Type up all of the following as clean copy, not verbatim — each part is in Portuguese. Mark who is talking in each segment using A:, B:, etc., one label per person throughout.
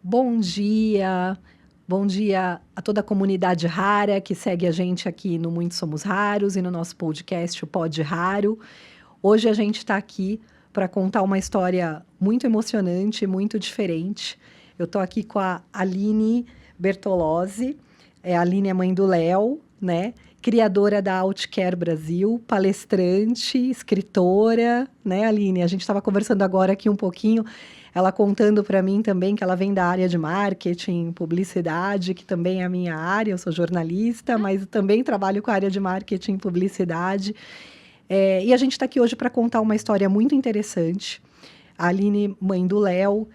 A: Bom dia a toda a comunidade rara que segue a gente aqui no Muito Somos Raros e no nosso podcast, o Pod Raro. Hoje a gente está aqui para contar uma história muito emocionante, muito diferente. Eu estou aqui com a Aline Bertolozzi. A Aline é mãe do Léo, né? Criadora da Outcare Brasil, palestrante, escritora, né, Aline? A gente estava conversando agora aqui um pouquinho, ela contando para mim também que ela vem da área de marketing, publicidade, que também é a minha área, eu sou jornalista, mas também trabalho com a área de marketing e publicidade. E a gente está aqui hoje para contar uma história muito interessante. A Aline, mãe do Léo,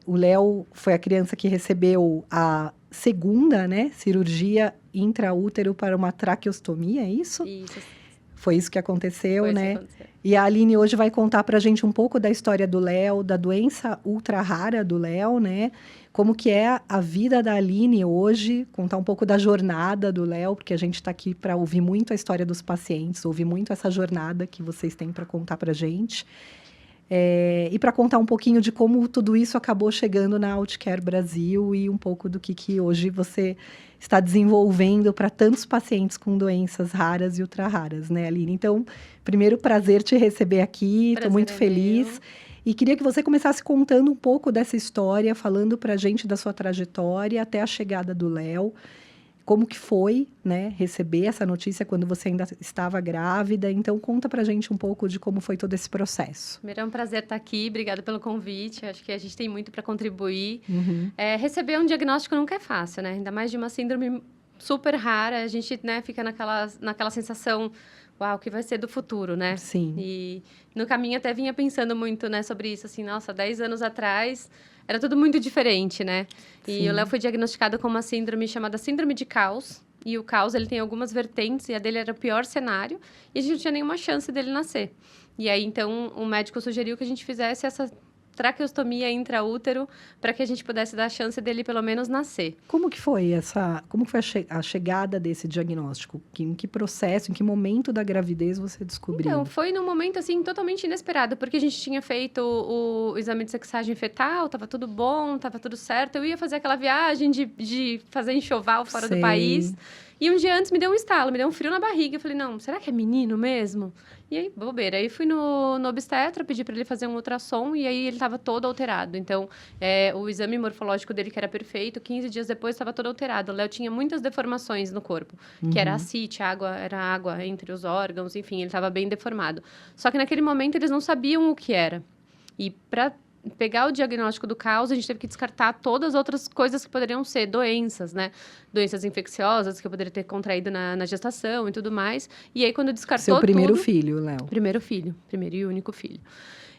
A: o Léo foi a criança que recebeu a segunda, né, cirurgia intraútero para uma traqueostomia, é isso?
B: Isso.
A: Foi isso que aconteceu,
B: Foi
A: né?
B: isso que aconteceu.
A: E a Aline hoje vai contar pra gente um pouco da história do Léo, da doença ultra rara do Léo, né? Como que é a vida da Aline hoje, contar um pouco da jornada do Léo, porque a gente está aqui para ouvir muito a história dos pacientes, ouvir muito essa jornada que vocês têm para contar pra gente. E para contar um pouquinho de como tudo isso acabou chegando na Outcare Brasil e um pouco do que hoje você está desenvolvendo para tantos pacientes com doenças raras e ultra raras, né, Aline? Então, primeiro, prazer te receber aqui, estou muito feliz.
B: Meu.
A: E queria que você começasse contando um pouco dessa história, falando para a gente da sua trajetória até a chegada do Léo. Como que foi, né, receber essa notícia quando você ainda estava grávida? Então, conta pra gente um pouco de como foi todo esse processo.
B: Primeiro, é um prazer estar aqui. Obrigada pelo convite. Acho que a gente tem muito para contribuir.
A: Uhum.
B: Receber um diagnóstico nunca é fácil, né? Ainda mais de uma síndrome super rara. A gente, né, fica naquela sensação, uau, o que vai ser do futuro, né?
A: Sim.
B: E no caminho até vinha pensando muito, né, sobre isso. Assim, nossa, 10 anos atrás era tudo muito diferente, né?
A: Sim.
B: E o Léo foi diagnosticado com uma síndrome chamada síndrome de Caos. E o Caos, ele tem algumas vertentes, e a dele era o pior cenário. E a gente não tinha nenhuma chance dele nascer. E aí, então, o médico sugeriu que a gente fizesse essa traqueostomia intraútero para que a gente pudesse dar a chance dele, pelo menos, nascer.
A: Como que foi a chegada desse diagnóstico? Em que processo, em que momento da gravidez você descobriu?
B: Então, foi num momento, assim, totalmente inesperado, porque a gente tinha feito o exame de sexagem fetal, tava tudo bom, tava tudo certo. Eu ia fazer aquela viagem de fazer enxoval fora do país. E um dia antes me deu um estalo, me deu um frio na barriga. Eu falei, não, será que é menino mesmo? E aí, bobeira. Aí fui no obstetra, pedi para ele fazer um ultrassom e aí ele estava todo alterado. Então, o exame morfológico dele, que era perfeito, 15 dias depois estava todo alterado. O Léo tinha muitas deformações no corpo, que era ascite, era água entre os órgãos, enfim, ele estava bem deformado. Só que naquele momento eles não sabiam o que era. E para pegar o diagnóstico do caos, a gente teve que descartar todas as outras coisas que poderiam ser doenças, né? Doenças infecciosas que eu poderia ter contraído na gestação e tudo mais. E aí, quando descartou
A: Seu primeiro
B: tudo...
A: filho, Léo.
B: Primeiro filho. Primeiro e único filho.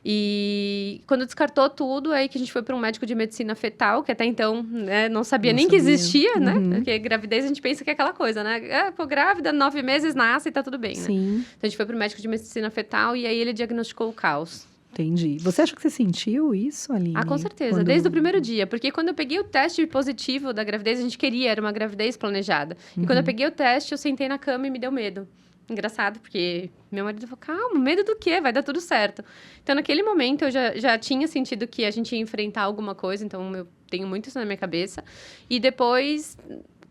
B: E quando descartou tudo, aí que a gente foi para um médico de medicina fetal, que até então, né, não sabia nem que existia, né? Porque gravidez a gente pensa que é aquela coisa, né? Pô, grávida, 9 meses, nasce e tá tudo bem, né?
A: Sim.
B: Então, a gente foi para o médico de medicina fetal e aí ele diagnosticou o caos.
A: Entendi. Você acha que você sentiu isso, Aline?
B: Ah, com certeza. Desde o primeiro dia. Porque quando eu peguei o teste positivo da gravidez, a gente era uma gravidez planejada. E quando eu peguei o teste, eu sentei na cama e me deu medo. Engraçado, porque meu marido falou, calma, medo do quê? Vai dar tudo certo. Então, naquele momento, eu já tinha sentido que a gente ia enfrentar alguma coisa. Então, eu tenho muito isso na minha cabeça. E depois...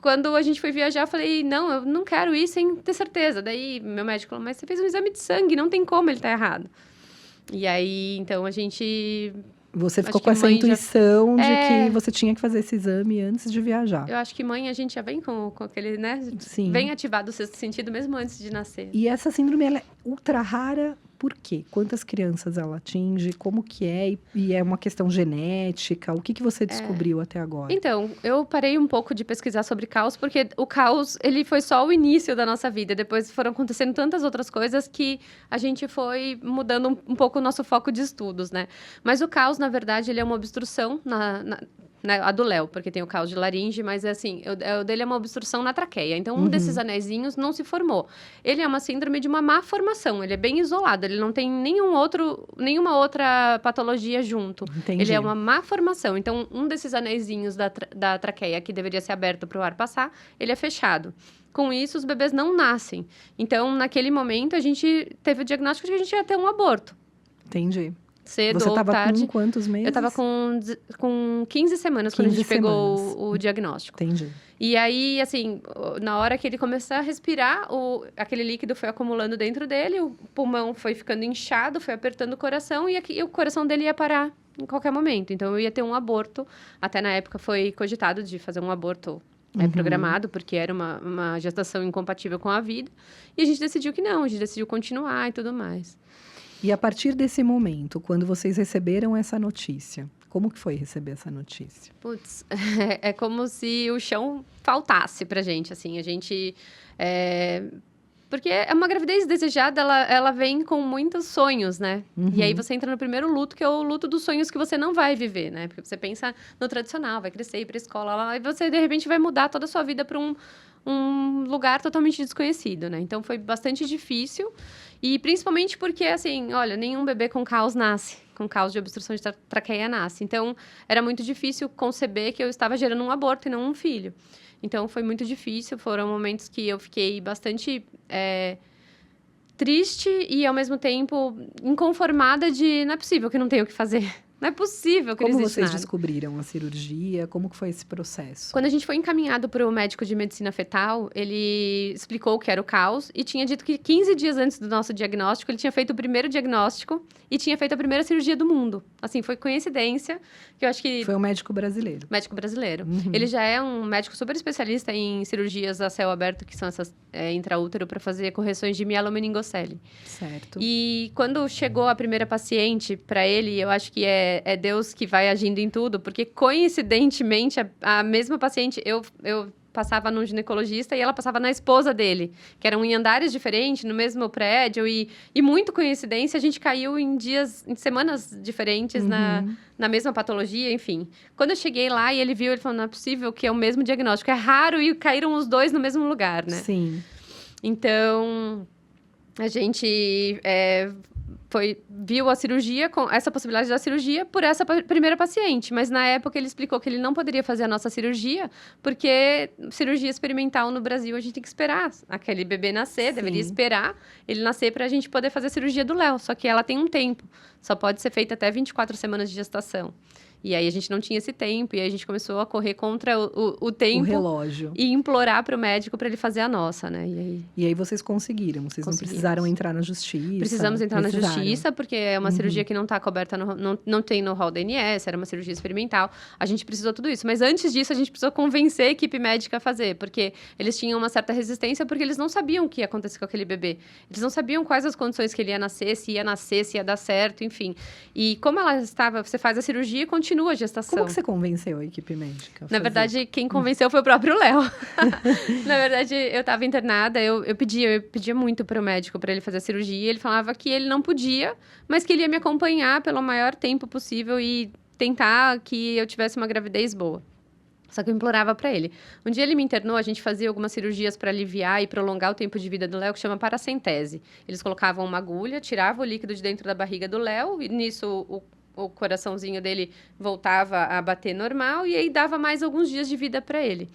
B: Quando a gente foi viajar, eu falei, não, eu não quero ir sem ter certeza. Daí, meu médico falou, mas você fez um exame de sangue, não tem como ele tá errado. E aí, então, a gente...
A: Você ficou com essa intuição de que você tinha que fazer esse exame antes de viajar.
B: Eu acho que mãe, a gente já vem com aquele, né?
A: Sim.
B: Vem ativado o sexto sentido mesmo antes de nascer.
A: E essa síndrome, ela é ultra rara por quê? Quantas crianças ela atinge? Como que é? E é uma questão genética? O que você descobriu até agora?
B: Então, eu parei um pouco de pesquisar sobre caos, porque o caos, ele foi só o início da nossa vida. Depois foram acontecendo tantas outras coisas que a gente foi mudando um pouco o nosso foco de estudos, né? Mas o caos, na verdade, ele é uma obstrução né, a do Léo, porque tem o caos de laringe, mas assim, o dele é uma obstrução na traqueia. Então, um desses anéisinhos não se formou. Ele é uma síndrome de uma má formação, ele é bem isolado, ele não tem nenhuma outra patologia junto.
A: Entendi.
B: Ele é uma má formação. Então, um desses anéisinhos da traqueia, que deveria ser aberto para o ar passar, ele é fechado. Com isso, os bebês não nascem. Então, naquele momento, a gente teve o diagnóstico de que a gente ia ter um aborto.
A: Entendi.
B: cedo
A: Você
B: ou
A: estava
B: tarde.
A: com quantos meses?
B: Eu estava com 15 semanas quando a gente pegou o diagnóstico.
A: Entendi.
B: E aí, assim, na hora que ele começou a respirar, aquele líquido foi acumulando dentro dele, o pulmão foi ficando inchado, foi apertando o coração e o coração dele ia parar em qualquer momento. Então, eu ia ter um aborto. Até na época foi cogitado de fazer um aborto programado, porque era uma gestação incompatível com a vida. E a gente decidiu que não, a gente decidiu continuar e tudo mais.
A: E a partir desse momento, quando vocês receberam essa notícia, como que foi receber essa notícia?
B: Putz, é como se o chão faltasse pra gente, assim, a gente... Porque é uma gravidez desejada, ela vem com muitos sonhos, né? E aí você entra no primeiro luto, que é o luto dos sonhos que você não vai viver, né? Porque você pensa no tradicional, vai crescer, ir pra escola, lá, e você, de repente, vai mudar toda a sua vida pra um lugar totalmente desconhecido, né? Então, foi bastante difícil. E principalmente porque, assim, olha, nenhum bebê com caos nasce. Com caos de obstrução de traqueia nasce. Então, era muito difícil conceber que eu estava gerando um aborto e não um filho. Então, foi muito difícil. Foram momentos que eu fiquei bastante triste e, ao mesmo tempo, inconformada de... Não é possível que não tenha o que fazer. Não é possível que
A: Como
B: não existe
A: vocês
B: nada.
A: descobriram a cirurgia? Como que foi esse processo?
B: Quando a gente foi encaminhado para o médico de medicina fetal, ele explicou o que era o caos e tinha dito que 15 dias antes do nosso diagnóstico, ele tinha feito o primeiro diagnóstico e tinha feito a primeira cirurgia do mundo. Assim, foi coincidência, que eu acho que...
A: Foi um médico brasileiro.
B: Médico brasileiro. Ele já é um médico super especialista em cirurgias a céu aberto, que são essas intraútero, para fazer correções de mielomeningocele.
A: Certo.
B: E quando chegou a primeira paciente para ele, eu acho que é Deus que vai agindo em tudo, porque coincidentemente a mesma paciente, eu passava num ginecologista e ela passava na esposa dele, que eram em andares diferentes, no mesmo prédio, e muito coincidência, a gente caiu em semanas diferentes na mesma patologia, enfim. Quando eu cheguei lá e ele viu, ele falou, não é possível que é o mesmo diagnóstico, é raro e caíram os dois no mesmo lugar, né?
A: Sim.
B: Então, a gente viu a cirurgia, com essa possibilidade da cirurgia, por essa primeira paciente. Mas, na época, ele explicou que ele não poderia fazer a nossa cirurgia, porque cirurgia experimental no Brasil, a gente tem que esperar aquele bebê nascer,
A: Sim.
B: deveria esperar ele nascer para a gente poder fazer a cirurgia do Léo. Só que ela tem um tempo, só pode ser feita até 24 semanas de gestação. E aí, a gente não tinha esse tempo, e aí a gente começou a correr contra o tempo.
A: O relógio.
B: E implorar para o médico para ele fazer a nossa, né?
A: E aí vocês conseguiram? Vocês não precisaram entrar na justiça?
B: Precisamos entrar na justiça, porque é uma cirurgia que não está coberta, não tem no rol da ANS, era uma cirurgia experimental. A gente precisou tudo isso. Mas antes disso, a gente precisou convencer a equipe médica a fazer, porque eles tinham uma certa resistência, porque eles não sabiam o que ia acontecer com aquele bebê. Eles não sabiam quais as condições que ele ia nascer, se ia dar certo, enfim. E como ela estava, você faz a cirurgia e continua a gestação.
A: Como que você convenceu a equipe médica?
B: Na verdade, quem convenceu foi o próprio Léo. Na verdade, eu estava internada, eu pedia muito para o médico para ele fazer a cirurgia. Ele falava que ele não podia, mas que ele ia me acompanhar pelo maior tempo possível e tentar que eu tivesse uma gravidez boa. Só que eu implorava para ele. Um dia ele me internou, a gente fazia algumas cirurgias para aliviar e prolongar o tempo de vida do Léo, que chama paracentese. Eles colocavam uma agulha, tiravam o líquido de dentro da barriga do Léo, e nisso o coraçãozinho dele voltava a bater normal, e aí dava mais alguns dias de vida para ele.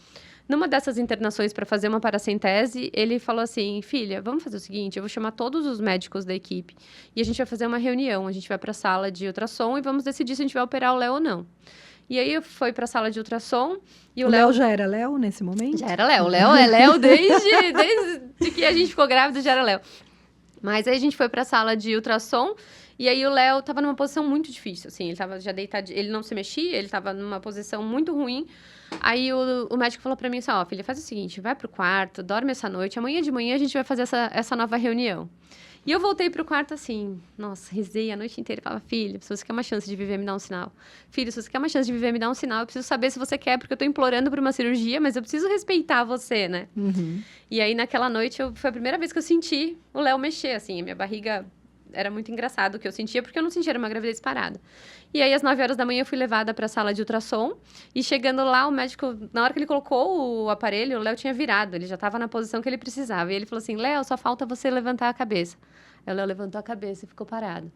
B: Numa dessas internações para fazer uma paracentese, ele falou assim, filha, vamos fazer o seguinte, eu vou chamar todos os médicos da equipe e a gente vai fazer uma reunião, a gente vai para a sala de ultrassom e vamos decidir se a gente vai operar o Léo ou não. E aí, foi para a sala de ultrassom e o Léo...
A: já era Léo nesse momento?
B: Já era Léo. O Léo é Léo desde que a gente ficou grávida, já era Léo. Mas aí, a gente foi para a sala de ultrassom e aí, o Léo estava numa posição muito difícil, assim. Ele estava já deitado, ele não se mexia, ele estava numa posição muito ruim. Aí, o médico falou para mim assim, filha, faz o seguinte, vai pro quarto, dorme essa noite, amanhã de manhã a gente vai fazer essa nova reunião. E eu voltei pro quarto assim, nossa, rezei a noite inteira. Falava, filho, se você quer uma chance de viver, me dá um sinal. Filho, se você quer uma chance de viver, me dá um sinal. Eu preciso saber se você quer, porque eu tô implorando por uma cirurgia, mas eu preciso respeitar você, né? E aí, naquela noite, foi a primeira vez que eu senti o Léo mexer, assim. A minha barriga era muito engraçado o que eu sentia, porque eu não sentia, era uma gravidez parada. E aí, às 9 horas da manhã, eu fui levada para a sala de ultrassom. E chegando lá, o médico, na hora que ele colocou o aparelho, o Léo tinha virado. Ele já estava na posição que ele precisava. E ele falou assim, Léo, só falta você levantar a cabeça. Aí o Léo levantou a cabeça e ficou parado.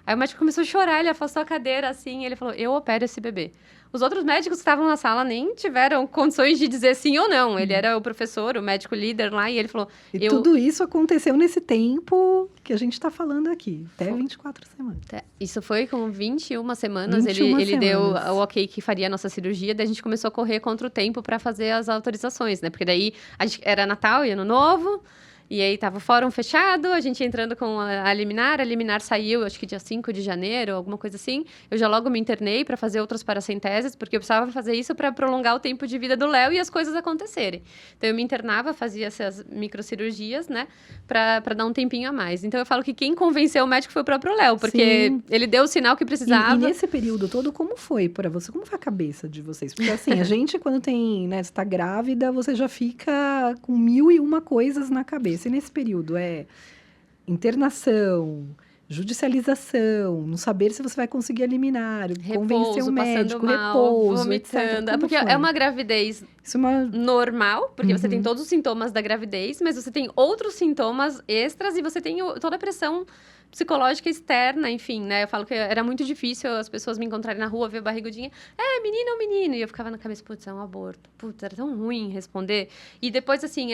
B: Aí o médico começou a chorar, ele afastou a cadeira, assim, e ele falou, eu opero esse bebê. Os outros médicos que estavam na sala nem tiveram condições de dizer sim ou não. Ele era o professor, o médico líder lá, e ele falou...
A: E tudo isso aconteceu nesse tempo que a gente está falando aqui, até 24 semanas.
B: Isso foi com 21 semanas,
A: 21
B: ele deu
A: semanas.
B: o ok que faria a nossa cirurgia, daí a gente começou a correr contra o tempo para fazer as autorizações, né? Porque daí era Natal e Ano Novo, e aí tava o fórum fechado, a gente entrando com a liminar saiu, acho que dia 5 de janeiro, alguma coisa assim. Eu já logo me internei para fazer outras paracenteses, porque eu precisava fazer isso para prolongar o tempo de vida do Léo e as coisas acontecerem. Então eu me internava, fazia essas microcirurgias, né, para dar um tempinho a mais. Então eu falo que quem convenceu o médico foi o próprio Léo, porque
A: Sim.
B: ele deu o sinal que precisava.
A: E nesse período todo, como foi para você? Como foi a cabeça de vocês? Porque assim, a gente quando tem, né, você tá grávida, você já fica com 1001 coisas na cabeça. E nesse período internação, judicialização, não saber se você vai conseguir eliminar, convencer o médico,
B: mal,
A: repouso,
B: vomitando.
A: etc.
B: Porque
A: foi?
B: é uma gravidez
A: Isso é uma...
B: normal, porque você tem todos os sintomas da gravidez, mas você tem outros sintomas extras e você tem toda a pressão psicológica externa, enfim, né? Eu falo que era muito difícil as pessoas me encontrarem na rua, ver barrigudinha. Menina ou menino? E eu ficava na cabeça, putz, é um aborto. Putz, era tão ruim responder. E depois, assim,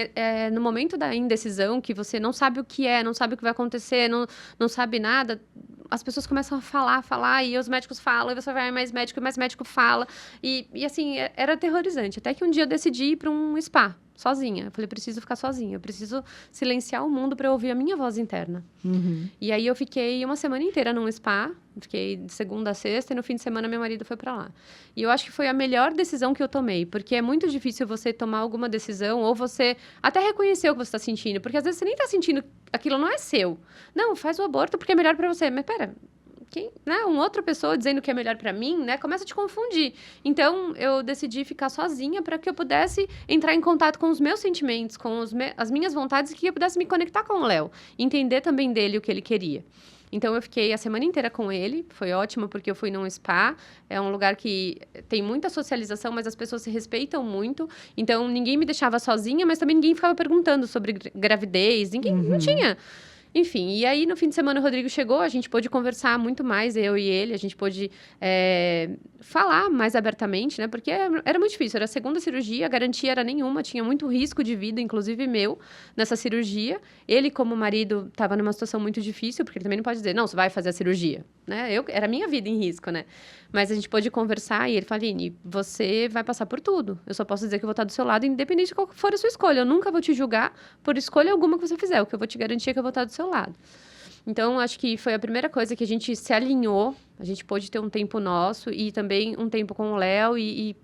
B: no momento da indecisão, que você não sabe o que é, não sabe o que vai acontecer, não sabe nada, as pessoas começam a falar, e os médicos falam, e você vai mais médico fala. E assim, era aterrorizante. Até que um dia eu decidi ir para um spa, sozinha. Eu falei, preciso ficar sozinha, eu preciso silenciar o mundo para ouvir a minha voz interna. E aí eu fiquei uma semana inteira num spa, fiquei de segunda a sexta, e no fim de semana meu marido foi para lá. E eu acho que foi a melhor decisão que eu tomei, porque é muito difícil você tomar alguma decisão, ou você até reconhecer o que você está sentindo, porque às vezes você nem está sentindo, aquilo não é seu. Não, faz o aborto porque é melhor para você. Mas pera, uma outra pessoa dizendo que é melhor para mim, né, começa a te confundir. Então, eu decidi ficar sozinha para que eu pudesse entrar em contato com os meus sentimentos, com as minhas vontades, e que eu pudesse me conectar com o Léo, entender também dele o que ele queria. Então, eu fiquei a semana inteira com ele, foi ótimo, porque eu fui num spa, é um lugar que tem muita socialização, mas as pessoas se respeitam muito, então ninguém me deixava sozinha, mas também ninguém ficava perguntando sobre gravidez, ninguém, não tinha... Enfim, e aí no fim de semana o Rodrigo chegou, a gente pôde conversar muito mais, eu e ele, a gente pôde falar mais abertamente, né? Porque era muito difícil, era a segunda cirurgia, a garantia era nenhuma, tinha muito risco de vida, inclusive meu, nessa cirurgia. Ele, como marido, estava numa situação muito difícil, porque ele também não pode dizer, não, você vai fazer a cirurgia, né? Era a minha vida em risco, né? Mas a gente pôde conversar e ele falou, Aline, você vai passar por tudo. Eu só posso dizer que eu vou estar do seu lado, independente de qual for a sua escolha. Eu nunca vou te julgar por escolha alguma que você fizer. O que eu vou te garantir é que eu vou estar do seu lado. Então, acho que foi a primeira coisa que a gente se alinhou. A gente pôde ter um tempo nosso e também um tempo com o Léo e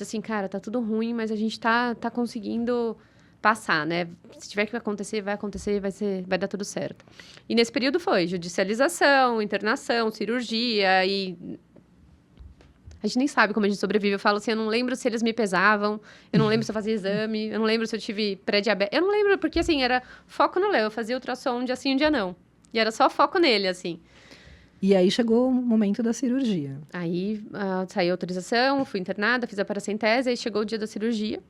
B: assim, cara, tá tudo ruim, mas a gente tá conseguindo passar, né? Se tiver que acontecer, vai acontecer, vai dar tudo certo. E nesse período foi judicialização, internação, cirurgia e... A gente nem sabe como a gente sobrevive. Eu falo assim, eu não lembro se eles me pesavam, eu não lembro se eu fazia exame, eu não lembro se eu tive pré-diabetes. Eu não lembro, porque assim, era foco no Léo. Eu fazia ultrassom um dia sim, um dia não. E era só foco nele, assim.
A: E aí chegou o momento da cirurgia.
B: Aí saiu a autorização, fui internada, fiz a paracentese, aí chegou o dia da cirurgia.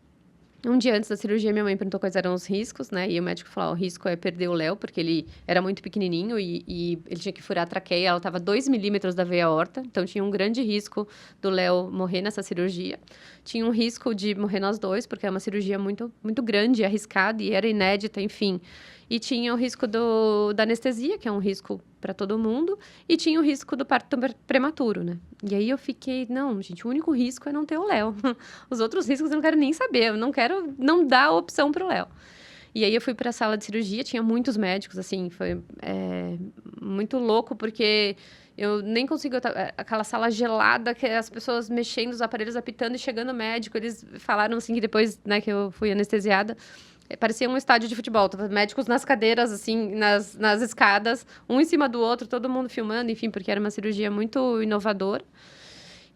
B: Um dia antes da cirurgia, minha mãe perguntou quais eram os riscos, né? E o médico falou, o risco é perder o Léo, porque ele era muito pequenininho e ele tinha que furar a traqueia. Ela estava 2 milímetros da veia aorta, então tinha um grande risco do Léo morrer nessa cirurgia. Tinha um risco de morrer nós dois, porque é uma cirurgia muito, muito grande, arriscada e era inédita, enfim. E tinha o risco da anestesia, que é um risco para todo mundo, e tinha o risco do parto prematuro, né? E aí eu fiquei, não, gente, o único risco é não ter o Léo. Os outros riscos eu não quero nem saber, eu não dar a opção para o Léo. E aí eu fui para a sala de cirurgia, tinha muitos médicos, assim, foi muito louco, porque eu nem consigo... Aquela sala gelada, que as pessoas mexendo, os aparelhos apitando e chegando o médico, eles falaram, assim, que depois, né, que eu fui anestesiada, parecia um estádio de futebol, médicos nas cadeiras, assim, nas escadas, um em cima do outro, todo mundo filmando, enfim, porque era uma cirurgia muito inovadora.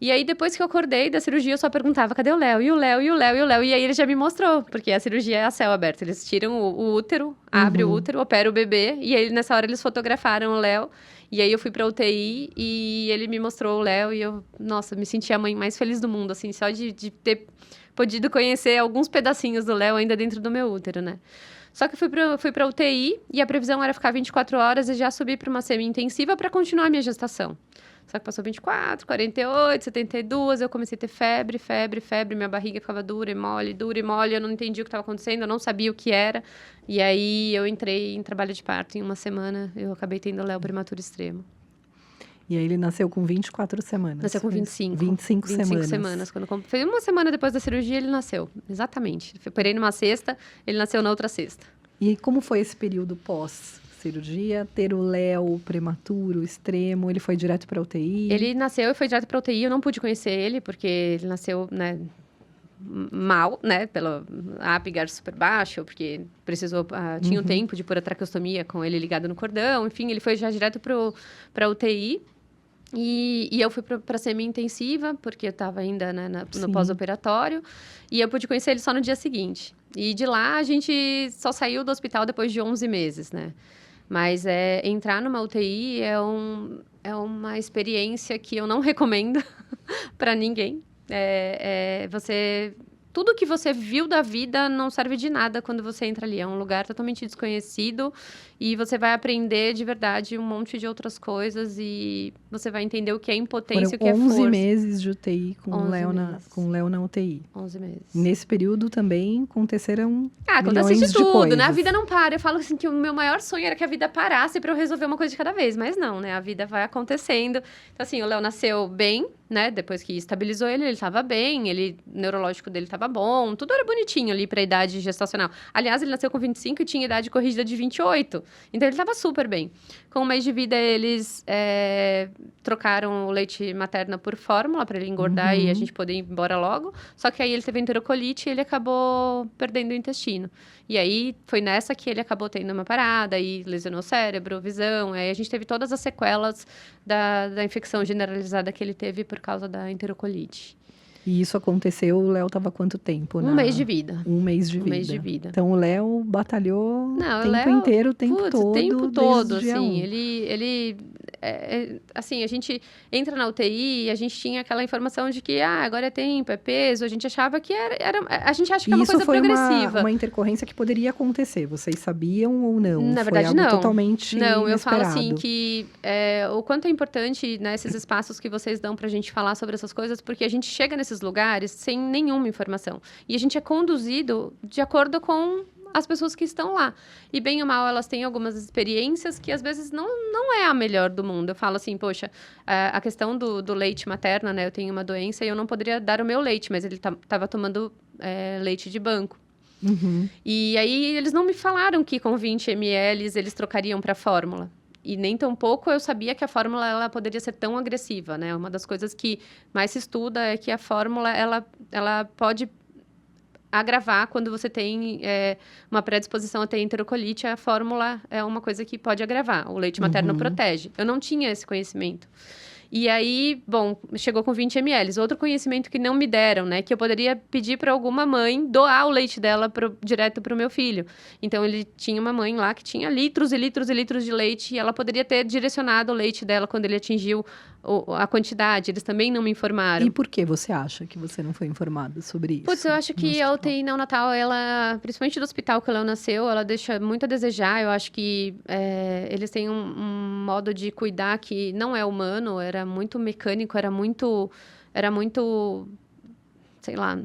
B: E aí, depois que eu acordei da cirurgia, eu só perguntava, cadê o Léo? E o Léo, e o Léo, e o Léo? E aí ele já me mostrou, porque a cirurgia é a céu aberto. Eles tiram o útero, abrem o útero, operam o bebê, e aí nessa hora eles fotografaram o Léo. E aí eu fui pra UTI e ele me mostrou o Léo e eu, nossa, me senti a mãe mais feliz do mundo, assim, só de ter podido conhecer alguns pedacinhos do Léo ainda dentro do meu útero, né? Só que eu fui pra UTI e a previsão era ficar 24 horas e já subir para uma semi-intensiva para continuar a minha gestação. Só que passou 24, 48, 72, eu comecei a ter febre, minha barriga ficava dura e mole, eu não entendi o que estava acontecendo, eu não sabia o que era. E aí eu entrei em trabalho de parto em uma semana, eu acabei tendo o Léo prematuro extremo.
A: E aí ele nasceu com 24 semanas.
B: Nasceu com 25.
A: 25 semanas.
B: 25 semanas. Foi uma semana depois da cirurgia, ele nasceu. Exatamente. Eu operei numa sexta, ele nasceu na outra sexta.
A: E como foi esse período pós-cirurgia? Ter o Léo prematuro, extremo, ele foi direto para UTI?
B: Ele nasceu e foi direto para UTI. Eu não pude conhecer ele, porque ele nasceu, né, mal, né, pelo Apgar super baixo, porque precisou, tinha um tempo de pôr a traqueostomia com ele ligado no cordão. Enfim, ele foi já direto para UTI. E eu fui para semi-intensiva, porque eu estava ainda, né, no pós-operatório. E eu pude conhecer ele só no dia seguinte. E de lá, a gente só saiu do hospital depois de 11 meses, né? Mas entrar numa UTI é uma experiência que eu não recomendo para ninguém. Tudo que você viu da vida não serve de nada quando você entra ali. É um lugar totalmente desconhecido e você vai aprender de verdade um monte de outras coisas e você vai entender o que é impotência e o que é força.
A: 11 meses de UTI com o Léo na UTI.
B: 11 meses.
A: Nesse período também aconteceram
B: acontece de tudo,
A: coisas.
B: né? A vida não para. Eu falo assim que o meu maior sonho era que a vida parasse para eu resolver uma coisa de cada vez. Mas não, né? A vida vai acontecendo. Então, assim, o Léo nasceu bem, né? Depois que estabilizou ele estava bem. O neurológico dele estava bom. Tudo era bonitinho ali para a idade gestacional. Aliás, ele nasceu com 25 e tinha idade corrigida de 28. Então, ele estava super bem. Com um mês de vida, eles trocaram o leite materno por fórmula para ele engordar e a gente poder ir embora logo. Só que aí ele teve enterocolite e ele acabou perdendo o intestino. E aí, foi nessa que ele acabou tendo uma parada e lesionou o cérebro, visão. Aí a gente teve todas as sequelas da infecção generalizada que ele teve por causa da enterocolite.
A: E isso aconteceu, o Léo estava quanto tempo?
B: Um mês de vida.
A: Um mês de vida.
B: Um mês de vida.
A: Então, o Léo batalhou o tempo todo,
B: assim. Ele assim, a gente entra na UTI e a gente tinha aquela informação de que, agora é tempo, é peso. A gente achava que a gente acha que é uma coisa progressiva.
A: Isso foi uma intercorrência que poderia acontecer. Vocês sabiam ou não?
B: Na verdade,
A: foi algo
B: não.
A: Totalmente
B: não,
A: inesperado.
B: Eu falo assim que o quanto é importante, né, esses espaços que vocês dão pra gente falar sobre essas coisas, porque a gente chega nesses lugares sem nenhuma informação. E a gente é conduzido de acordo com as pessoas que estão lá. E bem ou mal, elas têm algumas experiências que às vezes não é a melhor do mundo. Eu falo assim, poxa, a questão do leite materno, né? Eu tenho uma doença e eu não poderia dar o meu leite, mas ele estava tomando leite de banco. E aí, eles não me falaram que com 20 ml eles trocariam para fórmula. E nem tão pouco eu sabia que a fórmula ela poderia ser tão agressiva, né? Uma das coisas que mais se estuda é que a fórmula ela pode agravar quando você tem uma predisposição a ter enterocolite. A fórmula é uma coisa que pode agravar. O leite materno protege. Eu não tinha esse conhecimento. E aí, bom, chegou com 20 ml. Outro conhecimento que não me deram, né? Que eu poderia pedir para alguma mãe doar o leite dela direto para o meu filho. Então, ele tinha uma mãe lá que tinha litros e litros e litros de leite. E ela poderia ter direcionado o leite dela quando ele atingiu a quantidade. Eles também não me informaram.
A: E por que você acha que você não foi informada sobre isso?
B: Putz, eu acho que a UTI neonatal, ela, principalmente do hospital que ela nasceu, ela deixa muito a desejar. Eu acho que eles têm um modo de cuidar que não é humano, era muito mecânico, era muito, sei lá,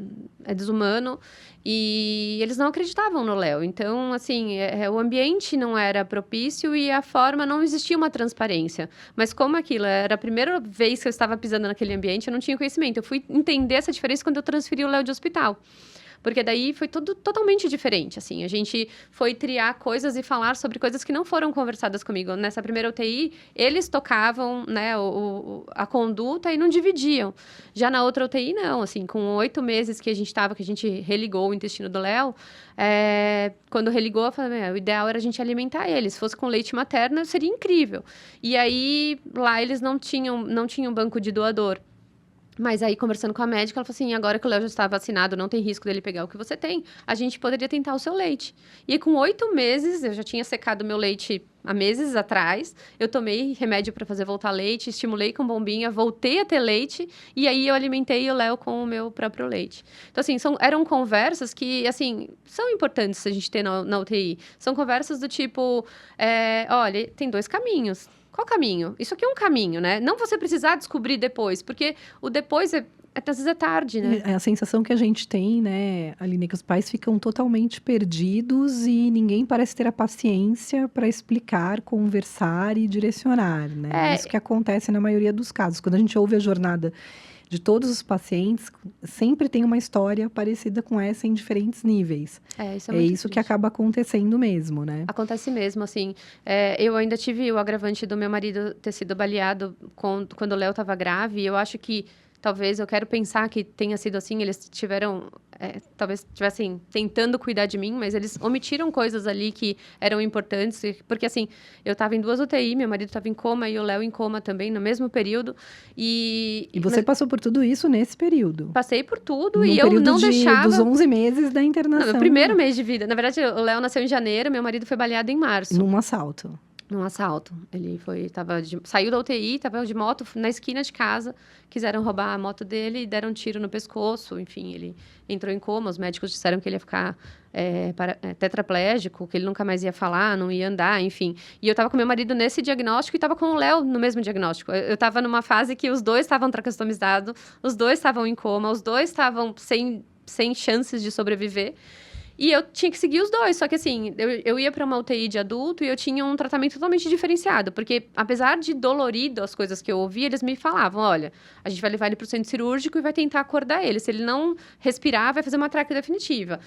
B: desumano. E eles não acreditavam no Léo. Então, assim, o ambiente não era propício e a forma, não existia uma transparência. Mas como aquilo era a primeira vez que eu estava pisando naquele ambiente, eu não tinha conhecimento. Eu fui entender essa diferença quando eu transferi o Léo de hospital. Porque daí foi tudo totalmente diferente, assim. A gente foi triar coisas e falar sobre coisas que não foram conversadas comigo. Nessa primeira UTI, eles tocavam, né, a conduta e não dividiam. Já na outra UTI, não. Assim, com 8 meses que a gente religou o intestino do Léo, quando religou, eu falei, o ideal era a gente alimentar ele. Se fosse com leite materno, seria incrível. E aí, lá eles não tinham banco de doador. Mas aí, conversando com a médica, ela falou assim, agora que o Léo já está vacinado, não tem risco dele pegar o que você tem, a gente poderia tentar o seu leite. E aí, com 8 meses, eu já tinha secado meu leite há meses atrás, eu tomei remédio para fazer voltar leite, estimulei com bombinha, voltei a ter leite, e aí eu alimentei o Léo com o meu próprio leite. Então, assim, eram conversas que, assim, são importantes a gente ter na UTI. São conversas do tipo, olha, tem 2 caminhos. Qual caminho? Isso aqui é um caminho, né? Não você precisar descobrir depois, porque o depois às vezes é tarde, né?
A: É a sensação que a gente tem, né, Aline, que os pais ficam totalmente perdidos e ninguém parece ter a paciência para explicar, conversar e direcionar, né? Isso que acontece na maioria dos casos. Quando a gente ouve a jornada de todos os pacientes, sempre tem uma história parecida com essa em diferentes níveis.
B: Isso é muito
A: isso que acaba acontecendo mesmo, né?
B: Acontece mesmo, assim. Eu ainda tive o agravante do meu marido ter sido baleado quando o Léo estava grave. E eu acho que, talvez, eu quero pensar que tenha sido assim. Eles talvez estivessem tentando cuidar de mim, mas eles omitiram coisas ali que eram importantes. Porque, assim, eu estava em 2 UTI, meu marido estava em coma e o Léo em coma também, no mesmo período.
A: E você passou por tudo isso nesse período?
B: Passei por tudo e eu não deixava...
A: dos 11 meses da internação.
B: Não, meu primeiro mês de vida. Na verdade, o Léo nasceu em janeiro, meu marido foi baleado em março.
A: Num assalto.
B: Num assalto. Ele saiu da UTI, estava de moto na esquina de casa, quiseram roubar a moto dele e deram um tiro no pescoço. Enfim, ele entrou em coma, os médicos disseram que ele ia ficar tetraplégico, que ele nunca mais ia falar, não ia andar, enfim. E eu estava com meu marido nesse diagnóstico e estava com o Léo no mesmo diagnóstico. Eu estava numa fase que os dois estavam traqueostomizados, os dois estavam em coma, os dois estavam sem chances de sobreviver. E eu tinha que seguir os dois, só que assim, eu ia para uma UTI de adulto e eu tinha um tratamento totalmente diferenciado, porque apesar de dolorido as coisas que eu ouvia, eles me falavam, olha, a gente vai levar ele para o centro cirúrgico e vai tentar acordar ele, se ele não respirar, vai fazer uma traqueia definitiva.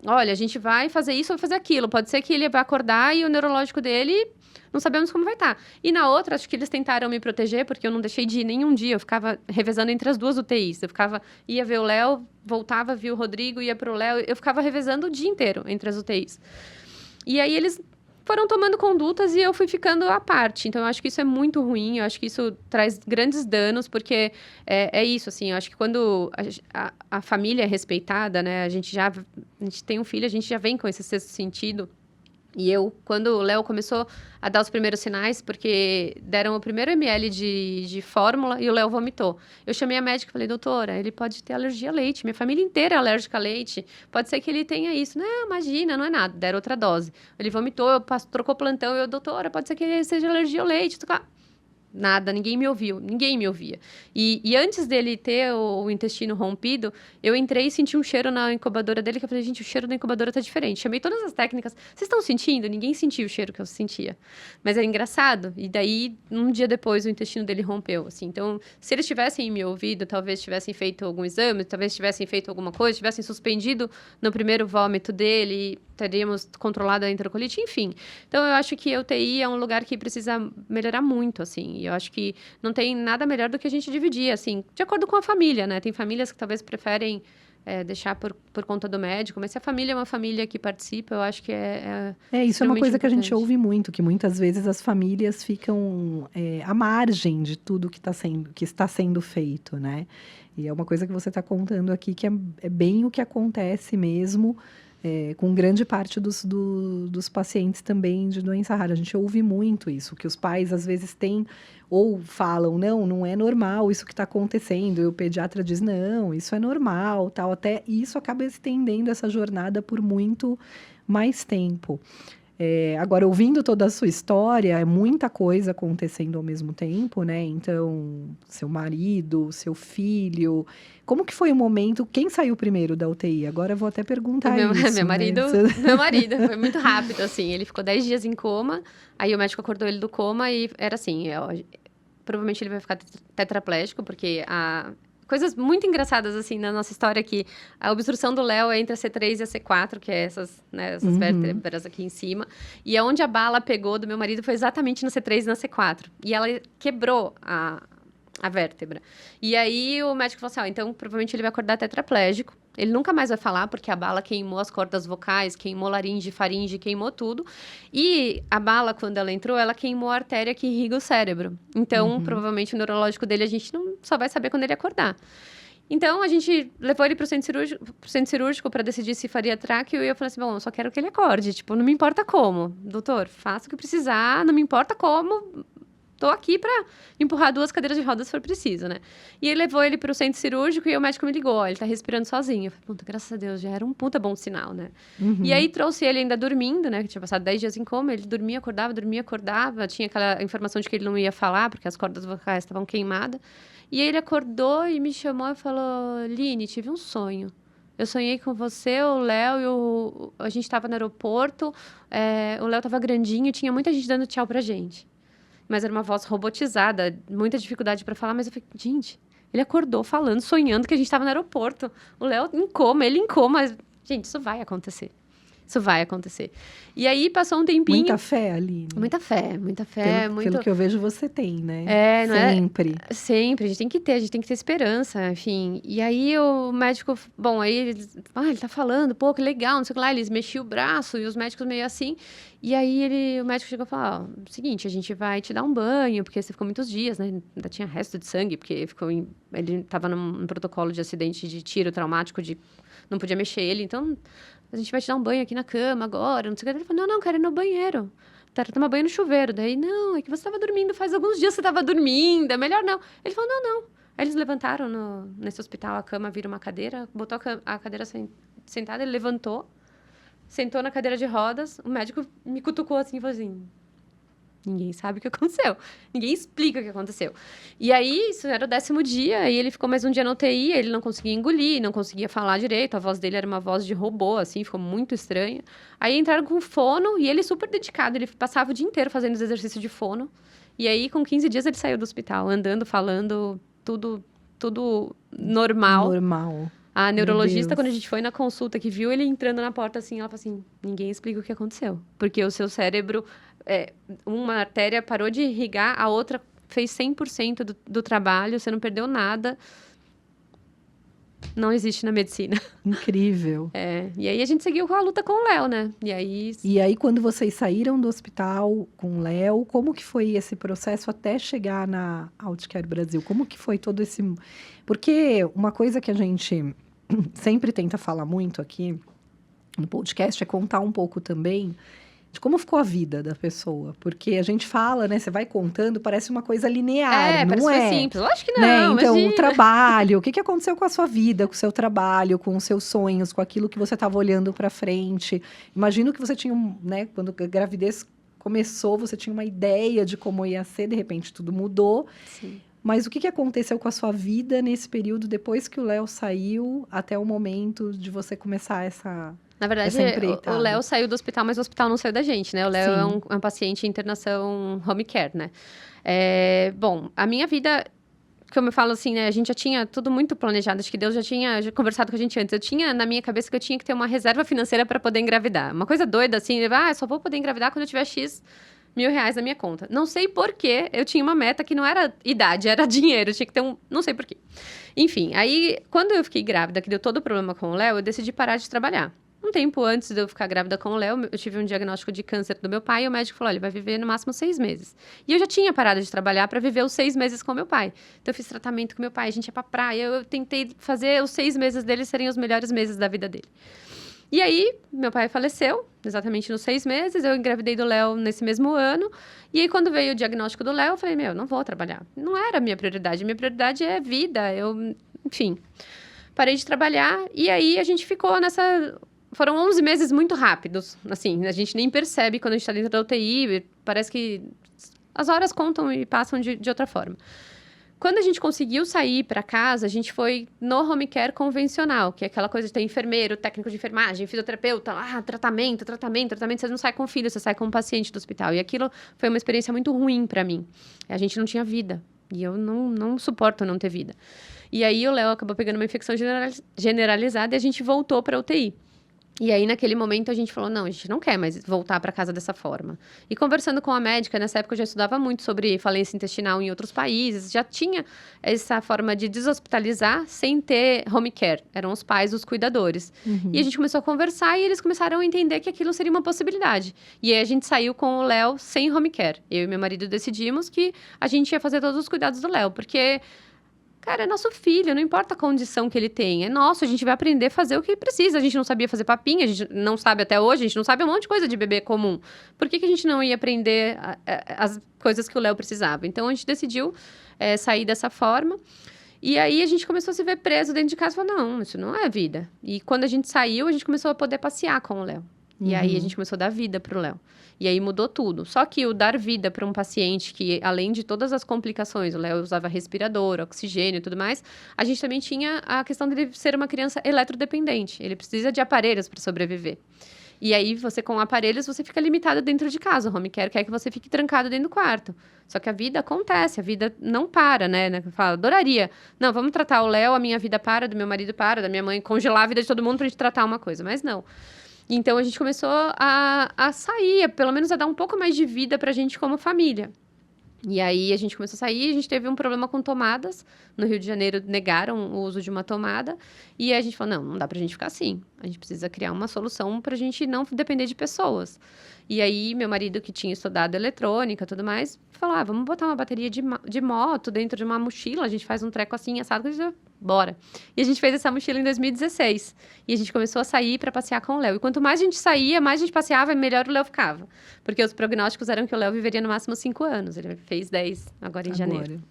B: Olha, a gente vai fazer isso, vai fazer aquilo, pode ser que ele vai acordar e o neurológico dele... Não sabemos como vai estar. E na outra, acho que eles tentaram me proteger, porque eu não deixei de ir nenhum dia. Eu ficava revezando entre as 2 UTIs. Ia ver o Léo, voltava, via o Rodrigo, ia pro Léo. Eu ficava revezando o dia inteiro entre as UTIs. E aí eles foram tomando condutas e eu fui ficando à parte. Então, eu acho que isso é muito ruim. Eu acho que isso traz grandes danos, porque é isso, assim. Eu acho que quando a família é respeitada, né? A gente tem um filho, a gente já vem com esse sexto sentido. E quando o Léo começou a dar os primeiros sinais, porque deram o primeiro ml de fórmula e o Léo vomitou. Eu chamei a médica e falei, doutora, ele pode ter alergia a leite. Minha família inteira é alérgica a leite. Pode ser que ele tenha isso. Não, imagina, não é nada. Deram outra dose. Ele vomitou, trocou plantão. Doutora, pode ser que ele seja alergia ao leite. Nada, ninguém me ouvia. E antes dele ter o intestino rompido, eu entrei e senti um cheiro na incubadora dele, que eu falei, gente, o cheiro da incubadora tá diferente. Chamei todas as técnicas. Vocês estão sentindo? Ninguém sentiu o cheiro que eu sentia. Mas é engraçado. E daí, um dia depois, o intestino dele rompeu, assim. Então, se eles tivessem me ouvido, talvez tivessem feito algum exame, talvez tivessem feito alguma coisa, tivessem suspendido no primeiro vômito dele, teríamos controlado a enterocolite, enfim. Então, eu acho que a UTI é um lugar que precisa melhorar muito, assim. E eu acho que não tem nada melhor do que a gente dividir, assim, de acordo com a família, né? Tem famílias que talvez preferem deixar por conta do médico, mas se a família é uma família que participa, eu acho que
A: isso é uma coisa
B: importante.
A: Que a gente ouve muito, que muitas vezes as famílias ficam à margem de tudo que está sendo feito, né? E é uma coisa que você está contando aqui, que é bem o que acontece mesmo, com grande parte dos pacientes também de doença rara. A gente ouve muito isso, que os pais às vezes têm ou falam, não é normal isso que está acontecendo, e o pediatra diz, não, isso é normal, tal, até isso acaba estendendo essa jornada por muito mais tempo. Agora, ouvindo toda a sua história, é muita coisa acontecendo ao mesmo tempo, né? Então, seu marido, seu filho... Como que foi o momento? Quem saiu primeiro da UTI? Agora eu vou até perguntar isso.
B: Meu marido, foi muito rápido, assim. Ele ficou 10 dias em coma, aí o médico acordou ele do coma e era assim... provavelmente ele vai ficar tetraplégico, porque coisas muito engraçadas, assim, na nossa história, que a obstrução do Léo é entre a C3 e a C4, que é essas vértebras aqui em cima. E aonde a bala pegou do meu marido foi exatamente na C3 e na C4. E ela quebrou a vértebra. E aí o médico falou assim, então provavelmente ele vai acordar tetraplégico. Ele nunca mais vai falar, porque a bala queimou as cordas vocais, queimou laringe, faringe, queimou tudo. E a bala, quando ela entrou, ela queimou a artéria que irriga o cérebro. Então, provavelmente, o neurológico dele, a gente só vai saber quando ele acordar. Então, a gente levou ele pro centro cirúrgico para decidir se faria tráqueo. E eu falei assim, bom, eu só quero que ele acorde. Tipo, não me importa como. Doutor, faça o que precisar, não me importa como. Tô aqui para empurrar 2 cadeiras de rodas se for preciso, né? E ele levou ele pro centro cirúrgico e o médico me ligou, ó, ele tá respirando sozinho. Eu falei, puta, graças a Deus, já era um puta bom sinal, né? E aí, trouxe ele ainda dormindo, né? Que tinha passado 10 dias em coma. Ele dormia, acordava. Tinha aquela informação de que ele não ia falar, porque as cordas vocais estavam queimadas. E aí ele acordou e me chamou e falou, Line, tive um sonho. Eu sonhei com você, o Léo a gente estava no aeroporto, o Léo estava grandinho e tinha muita gente dando tchau pra gente. Mas era uma voz robotizada, muita dificuldade para falar, mas eu falei, gente, ele acordou falando, sonhando que a gente estava no aeroporto. O Léo em coma, ele em coma. Gente, isso vai acontecer. Isso vai acontecer. E aí, passou um tempinho...
A: Muita fé, Aline.
B: Muita fé.
A: Pelo que eu vejo, você tem, né?
B: Não
A: Sempre.
B: Sempre. A gente tem que ter esperança, enfim. E aí, o médico... Bom, aí ele tá falando, pô, que legal, não sei o que lá. Eles mexiam o braço e os médicos meio assim. E aí, o médico chegou e falou, ó, seguinte, a gente vai te dar um banho, porque você ficou muitos dias, né? Ainda tinha resto de sangue, porque ele tava num protocolo de acidente de tiro traumático, não podia mexer ele, então... A gente vai te dar um banho aqui na cama agora, não sei o que. Ele falou, não, quero ir no banheiro. Quero tomar banho no chuveiro. Daí, não, é que você estava dormindo, faz alguns dias que você estava dormindo, é melhor não. Ele falou, não. Aí eles levantaram nesse hospital, a cama vira uma cadeira, botou a cadeira sentada, ele levantou, sentou na cadeira de rodas, o médico me cutucou assim e falou assim... Ninguém sabe o que aconteceu. Ninguém explica o que aconteceu. E aí, isso era o 10º dia, e ele ficou mais um dia na UTI, ele não conseguia engolir, não conseguia falar direito, a voz dele era uma voz de robô, assim, ficou muito estranha. Aí entraram com fono, e ele super dedicado, ele passava o dia inteiro fazendo os exercícios de fono. E aí, com 15 dias, ele saiu do hospital, andando, falando, tudo normal.
A: Normal.
B: A neurologista, quando a gente foi na consulta, que viu ele entrando na porta assim, ela falou assim, ninguém explica o que aconteceu. Porque o seu cérebro, uma artéria parou de irrigar, a outra fez 100% do trabalho, você não perdeu nada. Não existe na medicina.
A: Incrível.
B: E aí a gente seguiu com a luta com o Léo, né?
A: E aí, quando vocês saíram do hospital com o Léo, como que foi esse processo até chegar na Outcare Brasil? Como que foi todo esse... Porque uma coisa que a gente sempre tenta falar muito aqui no podcast é contar um pouco também de como ficou a vida da pessoa. Porque a gente fala, né? Você vai contando, parece uma coisa linear, não
B: parece
A: é?
B: simples. Lógico que não,
A: né? Então,
B: imagina.
A: o trabalho, o que aconteceu com a sua vida, com o seu trabalho, com os seus sonhos, com aquilo que você estava olhando para frente. Imagino que você tinha, né? Quando a gravidez começou, você tinha uma ideia de como ia ser, de repente tudo mudou.
B: Sim.
A: Mas o que aconteceu com a sua vida nesse período, depois que o Léo saiu, até o momento de você começar essa...
B: Na verdade, o Léo saiu do hospital, mas o hospital não saiu da gente, né? O Léo é um paciente em internação home care, né? Bom, a minha vida, como eu falo assim, né? A gente já tinha tudo muito planejado. Acho que Deus já tinha conversado com a gente antes. Eu tinha na minha cabeça que eu tinha que ter uma reserva financeira para poder engravidar. Uma coisa doida, assim. Só vou poder engravidar quando eu tiver X mil reais na minha conta. Não sei por que eu tinha uma meta que não era idade, era dinheiro. Eu tinha que ter não sei por quê. Enfim, aí, quando eu fiquei grávida, que deu todo o problema com o Léo, eu decidi parar de trabalhar. Um tempo antes de eu ficar grávida com o Léo, eu tive um diagnóstico de câncer do meu pai e o médico falou, olha, ele vai viver no máximo 6 meses. E eu já tinha parado de trabalhar para viver os 6 meses com meu pai. Então, eu fiz tratamento com meu pai, a gente ia pra praia, eu tentei fazer os 6 meses dele serem os melhores meses da vida dele. E aí, meu pai faleceu, exatamente nos 6 meses, eu engravidei do Léo nesse mesmo ano. E aí, quando veio o diagnóstico do Léo, eu falei, não vou trabalhar. Não era a minha prioridade é vida, enfim. Parei de trabalhar e aí a gente ficou nessa... Foram 11 meses muito rápidos, assim, a gente nem percebe quando a gente tá dentro da UTI, parece que as horas contam e passam de outra forma. Quando a gente conseguiu sair para casa, a gente foi no home care convencional, que é aquela coisa de ter enfermeiro, técnico de enfermagem, fisioterapeuta, tratamento, você não sai com o filho, você sai com o paciente do hospital. E aquilo foi uma experiência muito ruim para mim. A gente não tinha vida, e eu não suporto não ter vida. E aí o Léo acabou pegando uma infecção generalizada e a gente voltou para UTI. E aí, naquele momento, a gente falou, não, a gente não quer mais voltar para casa dessa forma. E conversando com a médica, nessa época eu já estudava muito sobre falência intestinal em outros países, já tinha essa forma de deshospitalizar sem ter home care. Eram os pais, os cuidadores. Uhum. E a gente começou a conversar e eles começaram a entender que aquilo seria uma possibilidade. E aí, a gente saiu com o Léo sem home care. Eu e meu marido decidimos que a gente ia fazer todos os cuidados do Léo, porque... Cara, é nosso filho, não importa a condição que ele tem. É nosso, a gente vai aprender a fazer o que precisa. A gente não sabia fazer papinha, a gente não sabe até hoje, a gente não sabe um monte de coisa de bebê comum. Por que a gente não ia aprender as coisas que o Léo precisava? Então, a gente decidiu sair dessa forma. E aí, a gente começou a se ver preso dentro de casa e falou, não, isso não é vida. E quando a gente saiu, a gente começou a poder passear com o Léo. E aí, a gente começou a dar vida pro Léo. E aí, mudou tudo. Só que o dar vida para um paciente que, além de todas as complicações, o Léo usava respirador, oxigênio e tudo mais, a gente também tinha a questão dele ser uma criança eletrodependente. Ele precisa de aparelhos para sobreviver. E aí, você com aparelhos, você fica limitado dentro de casa. O home care quer que você fique trancado dentro do quarto. Só que a vida acontece, a vida não para, né? Eu falo, adoraria. Não, vamos tratar o Léo, a minha vida para, do meu marido para, da minha mãe, congelar a vida de todo mundo pra gente tratar uma coisa. Mas não. Então, a gente começou a sair, pelo menos a dar um pouco mais de vida pra gente como família. E aí, a gente começou a sair, a gente teve um problema com tomadas. No Rio de Janeiro, negaram o uso de uma tomada. E aí, a gente falou, não dá pra gente ficar assim. A gente precisa criar uma solução pra gente não depender de pessoas. E aí, meu marido, que tinha estudado eletrônica e tudo mais, falou, vamos botar uma bateria de moto dentro de uma mochila. A gente faz um treco assim, assado, que a gente bora. E a gente fez essa mochila em 2016. E a gente começou a sair para passear com o Léo. E quanto mais a gente saía, mais a gente passeava, melhor o Léo ficava. Porque os prognósticos eram que o Léo viveria no máximo 5 anos. Ele fez 10 agora em janeiro.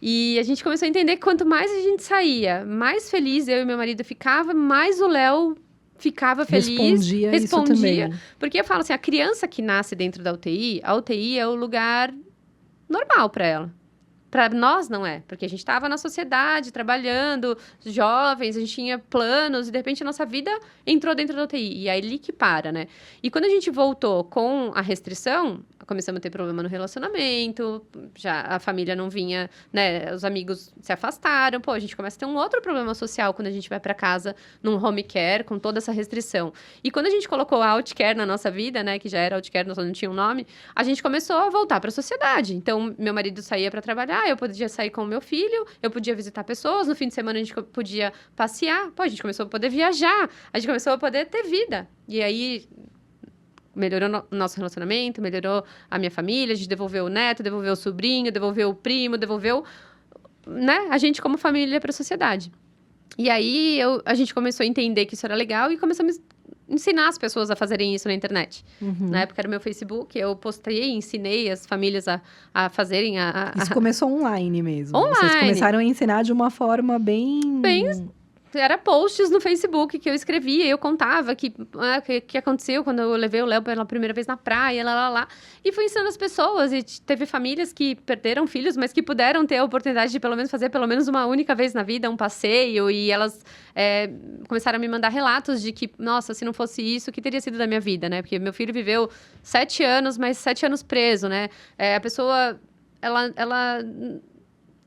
B: E a gente começou a entender que quanto mais a gente saía, mais feliz eu e meu marido ficava, mais o Léo ficava feliz.
A: Respondia isso também.
B: Porque eu falo assim, a criança que nasce dentro da UTI, a UTI é o lugar normal para ela. Para nós não é, porque a gente estava na sociedade, trabalhando, jovens, a gente tinha planos, e de repente a nossa vida entrou dentro da UTI, e é ali que para, né? E quando a gente voltou com a restrição, começamos a ter problema no relacionamento, já a família não vinha, né? Os amigos se afastaram, a gente começa a ter um outro problema social quando a gente vai para casa num home care, com toda essa restrição. E quando a gente colocou a outcare na nossa vida, né? Que já era outcare, só não tinha um nome, a gente começou a voltar para a sociedade. Então, meu marido saía para trabalhar, eu podia sair com o meu filho, eu podia visitar pessoas, no fim de semana a gente podia passear, a gente começou a poder viajar, a gente começou a poder ter vida. E aí, melhorou o nosso relacionamento, melhorou a minha família, a gente devolveu o neto, devolveu o sobrinho, devolveu o primo, devolveu, né, a gente como família para a sociedade. E aí, a gente começou a entender que isso era legal e começamos a ensinar as pessoas a fazerem isso na internet. Na época era o meu Facebook, eu postei, ensinei as famílias a fazerem
A: Isso começou online mesmo.
B: Online.
A: Vocês começaram a ensinar de uma forma bem...
B: Era posts no Facebook que eu escrevia, eu contava que aconteceu quando eu levei o Léo pela primeira vez na praia, e fui ensinando as pessoas, e teve famílias que perderam filhos, mas que puderam ter a oportunidade de pelo menos fazer pelo menos uma única vez na vida um passeio, e elas começaram a me mandar relatos de que, nossa, se não fosse isso, o que teria sido da minha vida, né? Porque meu filho viveu 7 anos, mas 7 anos preso, né? A pessoa, ela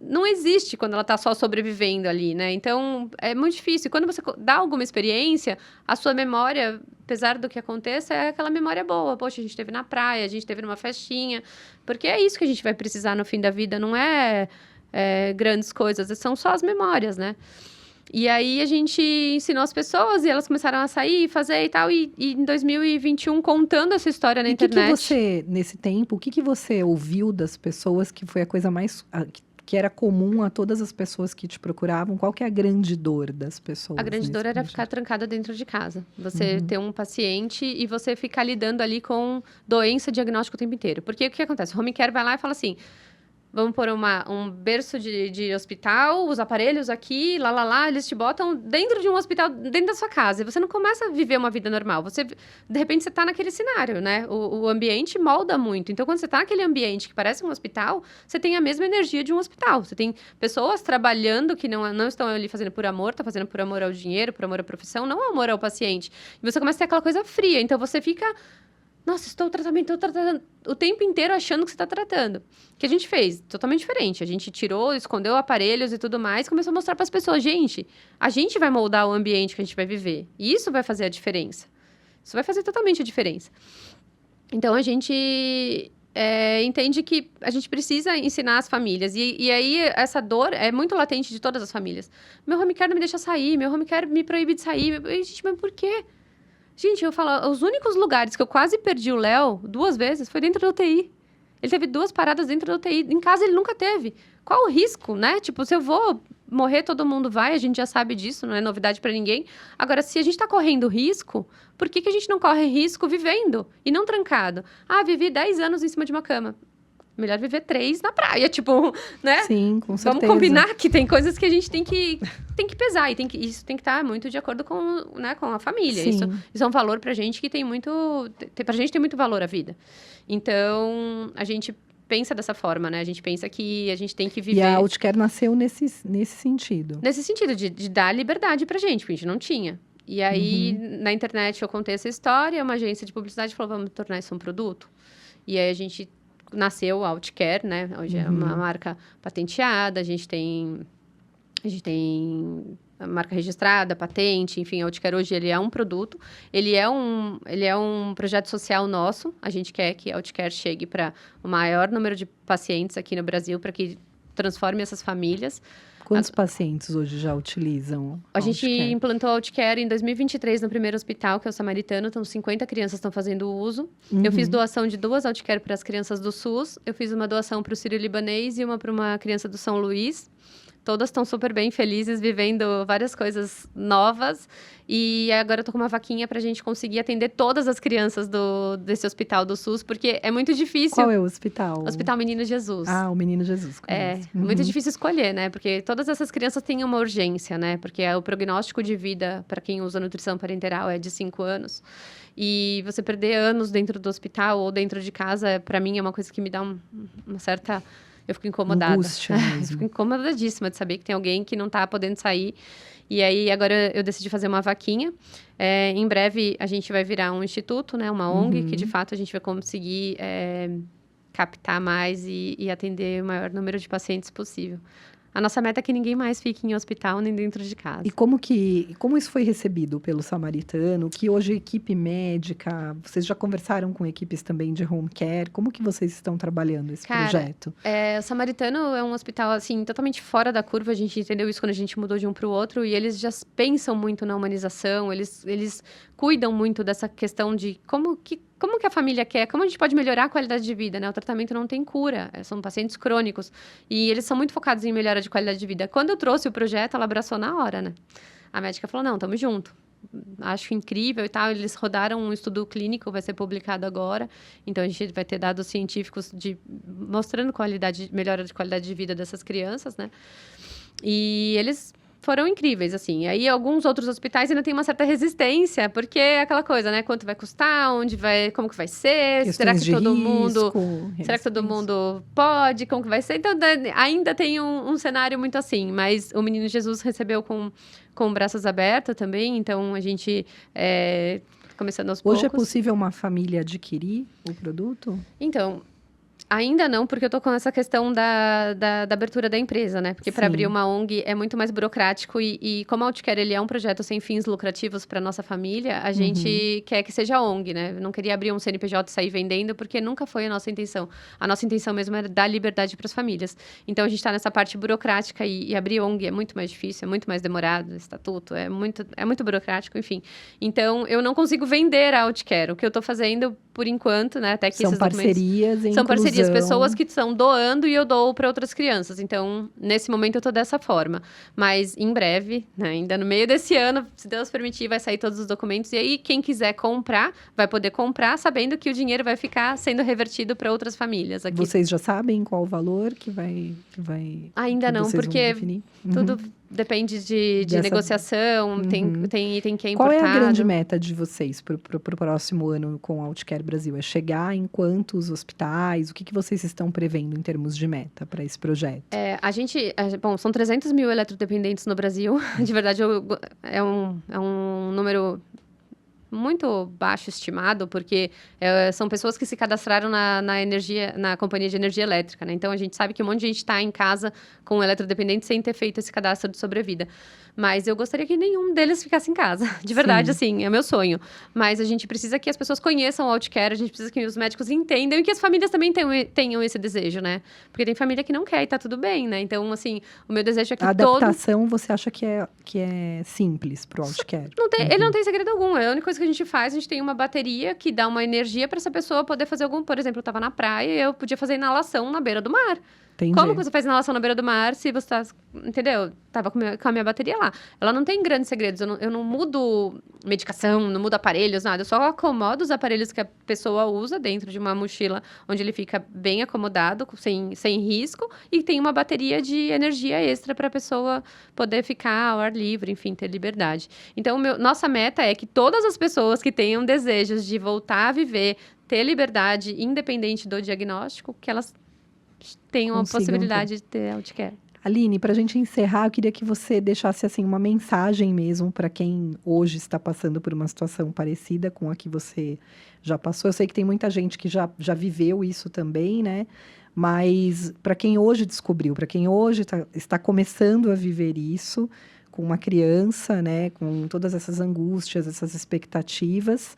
B: não existe quando ela tá só sobrevivendo ali, né? Então, é muito difícil. Quando você dá alguma experiência, a sua memória, apesar do que aconteça, é aquela memória boa. Poxa, a gente esteve na praia, a gente esteve numa festinha. Porque é isso que a gente vai precisar no fim da vida, não é grandes coisas, são só as memórias, né? E aí, a gente ensinou as pessoas e elas começaram a sair, fazer e tal. E em 2021, contando essa história na internet...
A: Nesse tempo, o que você ouviu das pessoas que foi a coisa mais... que era comum a todas as pessoas que te procuravam? Qual que é a grande dor das pessoas?
B: A grande dor era ficar trancada dentro de casa. Você ter um paciente e você ficar lidando ali com doença, diagnóstico o tempo inteiro. Porque o que acontece? O home care vai lá e fala assim... Vamos pôr um berço de hospital, os aparelhos aqui, eles te botam dentro de um hospital, dentro da sua casa. E você não começa a viver uma vida normal. De repente, você tá naquele cenário, né? O ambiente molda muito. Então, quando você tá naquele ambiente que parece um hospital, você tem a mesma energia de um hospital. Você tem pessoas trabalhando que não estão ali fazendo por amor, tá fazendo por amor ao dinheiro, por amor à profissão, não amor ao paciente. E você começa a ter aquela coisa fria. Então, você fica... Nossa, estou tratando o tempo inteiro achando que você está tratando. O que a gente fez? Totalmente diferente. A gente tirou, escondeu aparelhos e tudo mais, começou a mostrar para as pessoas, gente, a gente vai moldar o ambiente que a gente vai viver. E isso vai fazer a diferença. Isso vai fazer totalmente a diferença. Então, a gente entende que a gente precisa ensinar as famílias. E aí, essa dor é muito latente de todas as famílias. Meu home care não me deixa sair, meu home care me proíbe de sair. Gente, mas por quê? Gente, eu falo, os únicos lugares que eu quase perdi o Léo 2 vezes foi dentro da UTI. Ele teve 2 paradas dentro da UTI. Em casa, ele nunca teve. Qual o risco, né? Tipo, se eu vou morrer, todo mundo vai. A gente já sabe disso, não é novidade pra ninguém. Agora, se a gente tá correndo risco, por que a gente não corre risco vivendo e não trancado? Ah, vivi 10 anos em cima de uma cama. Melhor viver 3 na praia, tipo, né?
A: Sim, com certeza.
B: Vamos combinar que tem coisas que a gente tem que pesar. E isso tem que estar muito de acordo com, né, com a família.
A: Sim.
B: Isso é um valor pra gente que tem muito... Pra gente tem muito valor a vida. Então, a gente pensa dessa forma, né? A gente pensa que a gente tem que viver...
A: E a Outcare nasceu nesse sentido.
B: Nesse sentido, de dar liberdade pra gente, porque a gente não tinha. E aí, na internet, eu contei essa história, uma agência de publicidade falou, vamos tornar isso um produto? E aí, a gente... Nasceu a Outcare, né? Hoje é uma marca patenteada, a gente tem a marca registrada, patente, enfim, a Outcare hoje ele é um produto, ele é um projeto social nosso, a gente quer que a Outcare chegue para o maior número de pacientes aqui no Brasil, para que transforme essas famílias.
A: Quantos pacientes hoje já utilizam
B: A gente
A: Outcare?
B: implantou a Outcare em 2023 no primeiro hospital, que é o Samaritano. Então, 50 crianças estão fazendo uso. Eu fiz doação de 2 Outcare para as crianças do SUS. Eu fiz uma doação para o Sírio-Libanês e uma para uma criança do São Luís. Todas estão super bem felizes, vivendo várias coisas novas. E agora eu tô com uma vaquinha pra gente conseguir atender todas as crianças desse hospital do SUS, porque é muito difícil.
A: Qual é o hospital?
B: Hospital Menino Jesus.
A: Ah, o Menino Jesus.
B: É, muito difícil escolher, né? Porque todas essas crianças têm uma urgência, né? Porque o prognóstico de vida para quem usa nutrição parenteral é de 5 anos. E você perder anos dentro do hospital ou dentro de casa, para mim, é uma coisa que me dá uma certa... Eu fico incomodada.
A: Angústia mesmo.
B: Eu fico incomodadíssima de saber que tem alguém que não está podendo sair. E aí, agora eu decidi fazer uma vaquinha. Em breve, a gente vai virar um instituto, né? Uma ONG, que de fato a gente vai conseguir captar mais e atender o maior número de pacientes possível. A nossa meta é que ninguém mais fique em hospital nem dentro de casa.
A: E como isso foi recebido pelo Samaritano? Que hoje equipe médica, vocês já conversaram com equipes também de home care? Como que vocês estão trabalhando esse projeto?
B: O Samaritano é um hospital, assim, totalmente fora da curva. A gente entendeu isso quando a gente mudou de um para o outro. E eles já pensam muito na humanização. Eles cuidam muito dessa questão de como que a família quer, como a gente pode melhorar a qualidade de vida, né? O tratamento não tem cura, são pacientes crônicos. E eles são muito focados em melhora de qualidade de vida. Quando eu trouxe o projeto, ela abraçou na hora, né? A médica falou, não, tamo junto. Acho incrível e tal. Eles rodaram um estudo clínico, vai ser publicado agora. Então, a gente vai ter dados científicos mostrando melhora de qualidade de vida dessas crianças, né? E eles... foram incríveis, assim. Aí, alguns outros hospitais ainda têm uma certa resistência, porque é aquela coisa, né? Quanto vai custar, como que vai ser, será que todo mundo pode, como que vai ser? Então, ainda tem um cenário muito assim, mas o Menino Jesus recebeu com braços abertos também, então a gente... começando aos poucos.
A: Hoje é possível uma família adquirir o produto?
B: Então... Ainda não, porque eu tô com essa questão da abertura da empresa, né? Porque para abrir uma ONG é muito mais burocrático e como a Outcare, ele é um projeto sem fins lucrativos para nossa família, a gente quer que seja ONG, né? Eu não queria abrir um CNPJ e sair vendendo, porque nunca foi a nossa intenção. A nossa intenção mesmo é dar liberdade para as famílias. Então, a gente tá nessa parte burocrática e abrir ONG é muito mais difícil, é muito mais demorado, estatuto, é muito burocrático, enfim. Então, eu não consigo vender a Outcare. O que eu tô fazendo, por enquanto, né? Até que
A: São parcerias,
B: são parcerias, pessoas que estão doando e eu dou para outras crianças. Então, nesse momento, eu tô dessa forma. Mas, em breve, né, ainda no meio desse ano, se Deus permitir, vai sair todos os documentos. E aí, quem quiser comprar, vai poder comprar, sabendo que o dinheiro vai ficar sendo revertido para outras famílias aqui.
A: Vocês já sabem qual o valor que vai
B: Ainda não, porque tudo depende de negociação, tem que é importado.
A: Qual é a grande meta de vocês para o próximo ano com a Outcare Brasil? É chegar em quantos hospitais? O que vocês estão prevendo em termos de meta para esse projeto?
B: Bom, são 300 mil eletrodependentes no Brasil. De verdade, é um número muito baixo estimado, porque são pessoas que se cadastraram na companhia de energia elétrica, né? Então, a gente sabe que um monte de gente está em casa com eletrodependentemente sem ter feito esse cadastro de sobrevida. Mas eu gostaria que nenhum deles ficasse em casa. De verdade, assim, é o meu sonho. Mas a gente precisa que as pessoas conheçam o Outcare, a gente precisa que os médicos entendam e que as famílias também tenham esse desejo, né? Porque tem família que não quer e tá tudo bem, né? Então, assim, o meu desejo é que
A: a adaptação, você acha que é simples pro Outcare?
B: Ele não tem segredo algum. A única coisa que a gente faz, a gente tem uma bateria que dá uma energia para essa pessoa poder fazer algum... Por exemplo, eu estava na praia e eu podia fazer inalação na beira do mar.
A: Entendi.
B: Como que você faz inalação na beira do mar se você tá... Entendeu? Tava com a minha bateria lá. Ela não tem grandes segredos. Eu não mudo medicação, não mudo aparelhos, nada. Eu só acomodo os aparelhos que a pessoa usa dentro de uma mochila, onde ele fica bem acomodado, sem risco. E tem uma bateria de energia extra para a pessoa poder ficar ao ar livre, enfim, ter liberdade. Então, nossa meta é que todas as pessoas que tenham desejos de voltar a viver, ter liberdade, independente do diagnóstico, que elas tenham a possibilidade de ter healthcare.
A: Aline, para a gente encerrar, eu queria que você deixasse assim uma mensagem mesmo para quem hoje está passando por uma situação parecida com a que você já passou. Eu sei que tem muita gente que já viveu isso também, né? Mas para quem hoje descobriu, para quem hoje está começando a viver isso, com uma criança, né? Com todas essas angústias, essas expectativas.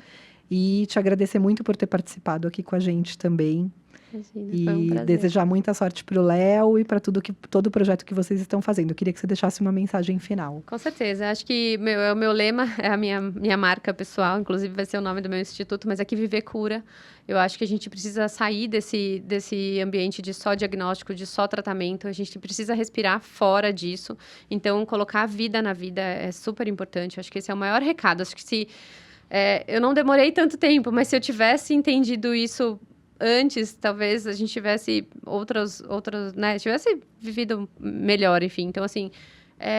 A: E te agradecer muito por ter participado aqui com a gente também.
B: Imagina,
A: E
B: foi um prazer.
A: desejar muita sorte para o Léo e para todo o projeto que vocês estão fazendo. Eu queria que você deixasse uma mensagem final.
B: Com certeza. Acho que o meu lema é a minha marca pessoal, inclusive vai ser o nome do meu instituto, mas aqui Viver Cura. Eu acho que a gente precisa sair desse ambiente de só diagnóstico, de só tratamento. A gente precisa respirar fora disso. Então, colocar a vida na vida é super importante. Acho que esse é o maior recado. Acho que eu não demorei tanto tempo, mas se eu tivesse entendido isso antes, talvez a gente tivesse outras, né? Tivesse vivido melhor, enfim. Então, assim,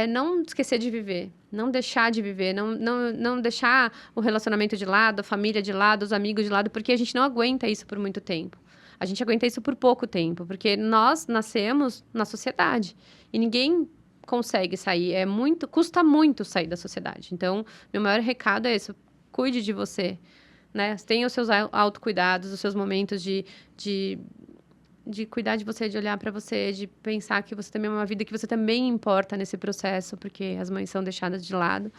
B: não esquecer de viver. Não deixar de viver. Não deixar o relacionamento de lado, a família de lado, os amigos de lado, porque a gente não aguenta isso por muito tempo. A gente aguenta isso por pouco tempo, porque nós nascemos na sociedade. E ninguém consegue sair. Custa muito sair da sociedade. Então, meu maior recado é esse. Cuide de você. Né? Tenha os seus autocuidados, os seus momentos de cuidar de você, de olhar para você, de pensar que você também é uma vida, que você também importa nesse processo, porque as mães são deixadas de lado,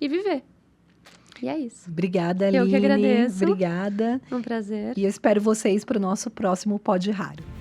B: e viver. E é isso.
A: Obrigada, Aline.
B: Eu que agradeço.
A: Obrigada.
B: Um prazer.
A: E eu espero vocês para o nosso próximo Pod Raro.